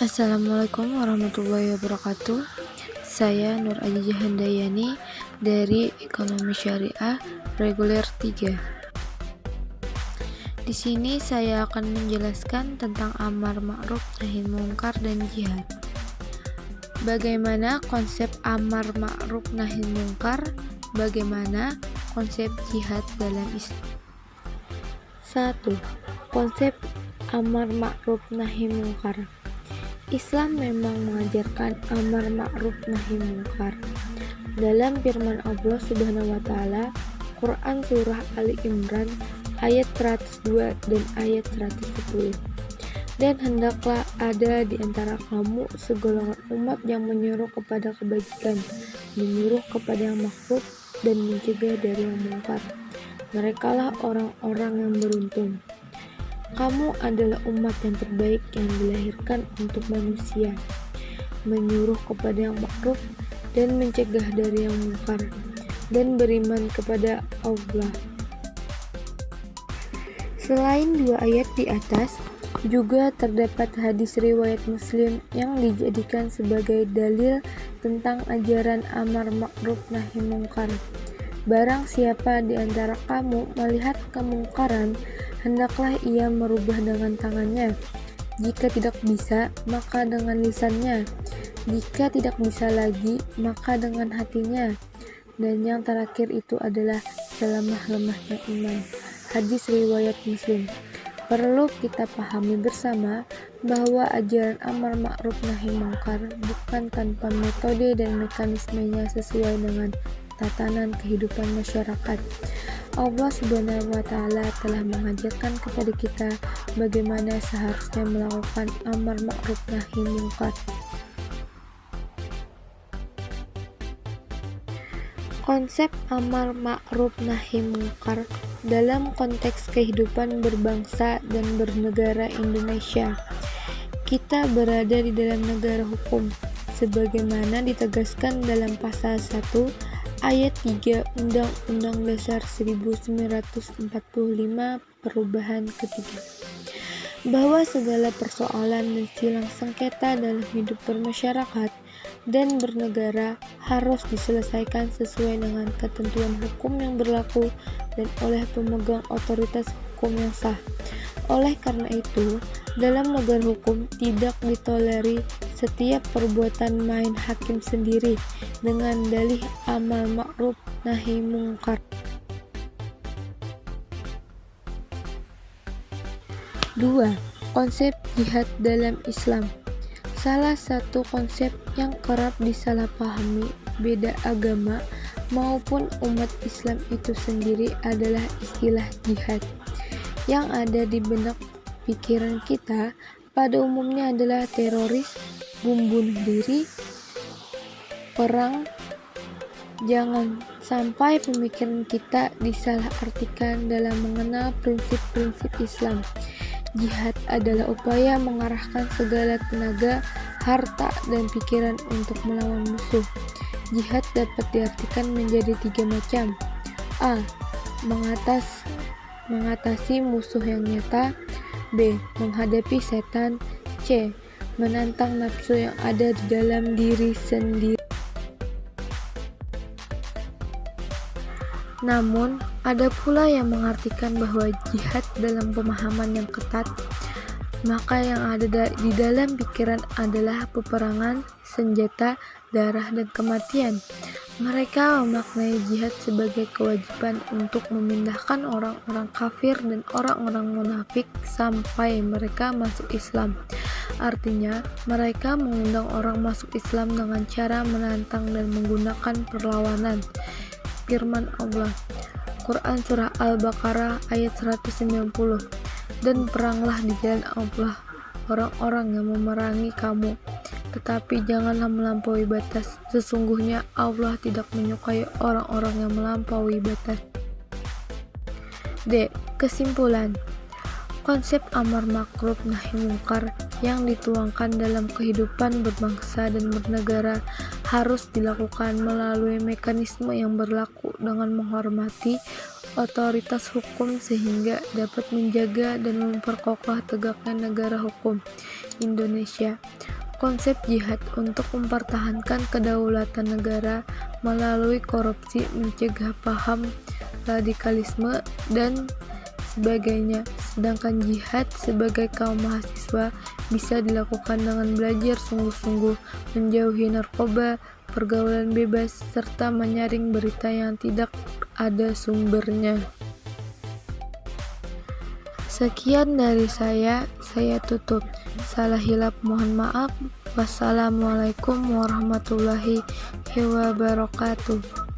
Assalamualaikum warahmatullahi wabarakatuh. Saya Nur Aziza Handayani dari Ekonomi Syariah Reguler 3. Di sini saya akan menjelaskan tentang amar ma'ruf nahi munkar dan jihad. Bagaimana konsep amar ma'ruf nahi munkar? Bagaimana konsep jihad dalam Islam? 1. Konsep amar ma'ruf nahi munkar. Islam memang mengajarkan amar ma'ruf nahi munkar. Dalam firman Allah Subhanahu wa taala, Quran surah Ali Imran ayat 102 dan ayat 110. Dan hendaklah ada di antara kamu segolongan umat yang menyuruh kepada kebajikan, menyuruh kepada yang makruh, dan mencegah dari yang munkar. Merekalah orang-orang yang beruntung. Kamu adalah umat yang terbaik yang dilahirkan untuk manusia, menyuruh kepada yang makruh dan mencegah dari yang munkar, dan beriman kepada Allah. Selain dua ayat di atas, juga terdapat hadis riwayat Muslim yang dijadikan sebagai dalil tentang ajaran amar ma'ruf nahi munkar. Barang siapa di antara kamu melihat kemungkaran, hendaklah ia merubah dengan tangannya. Jika tidak bisa, maka dengan lisannya. Jika tidak bisa lagi, maka dengan hatinya. Dan yang terakhir itu adalah selemah-lemahnya iman. Hadis riwayat Muslim. Perlu kita pahami bersama bahwa ajaran amar ma'ruf nahi munkar bukan tanpa metode dan mekanismenya sesuai dengan tatanan kehidupan masyarakat. Allah Subhanahu wa taala telah mengajarkan kepada kita bagaimana seharusnya melakukan amar ma'ruf nahi munkar. Konsep amar ma'ruf nahi munkar dalam konteks kehidupan berbangsa dan bernegara Indonesia. Kita berada di dalam negara hukum sebagaimana ditegaskan dalam pasal 1 ayat 3 Undang-Undang Dasar 1945 perubahan ketiga, bahwa segala persoalan dan silang sengketa dalam hidup bermasyarakat dan bernegara harus diselesaikan sesuai dengan ketentuan hukum yang berlaku dan oleh pemegang otoritas hukum yang sah. Oleh karena itu, dalam negara hukum tidak ditoleri setiap perbuatan main hakim sendiri dengan dalih amar ma'ruf nahi munkar. 2. Konsep jihad dalam Islam. Salah satu konsep yang kerap disalahpahami beda agama maupun umat Islam itu sendiri adalah istilah jihad. Yang ada di benak pikiran kita pada umumnya adalah teroris, bom bunuh diri, perang. Jangan sampai pemikiran kita disalahartikan dalam mengenal prinsip-prinsip Islam. Jihad adalah upaya mengarahkan segala tenaga, harta, dan pikiran untuk melawan musuh. Jihad dapat diartikan menjadi 3 macam. A. Mengatasi musuh yang nyata. B. Menghadapi setan. C. Menantang nafsu yang ada di dalam diri sendiri. Namun, ada pula yang mengartikan bahwa jihad dalam pemahaman yang ketat, maka yang ada di dalam pikiran adalah peperangan, senjata, darah, dan kematian. Mereka memaknai jihad sebagai kewajiban untuk memindahkan orang-orang kafir dan orang-orang munafik sampai mereka masuk Islam. Artinya, mereka mengundang orang masuk Islam dengan cara menantang dan menggunakan perlawanan. Firman Allah, Quran surah Al-Baqarah ayat 190. Dan peranglah di jalan Allah orang-orang yang memerangi kamu, tetapi janganlah melampaui batas. Sesungguhnya Allah tidak menyukai orang-orang yang melampaui batas. D. Kesimpulan. Konsep amar ma'ruf nahi munkar yang dituangkan dalam kehidupan berbangsa dan bernegara harus dilakukan melalui mekanisme yang berlaku dengan menghormati otoritas hukum sehingga dapat menjaga dan memperkokoh tegaknya negara hukum Indonesia. Konsep jihad untuk mempertahankan kedaulatan negara melalui korupsi, mencegah paham radikalisme, dan sebagainya. Sedangkan jihad sebagai kaum mahasiswa bisa dilakukan dengan belajar sungguh-sungguh, menjauhi narkoba, pergaulan bebas, serta menyaring berita yang tidak ada sumbernya. Sekian dari saya tutup. Salah hilap mohon maaf. Wassalamualaikum warahmatullahi wabarakatuh.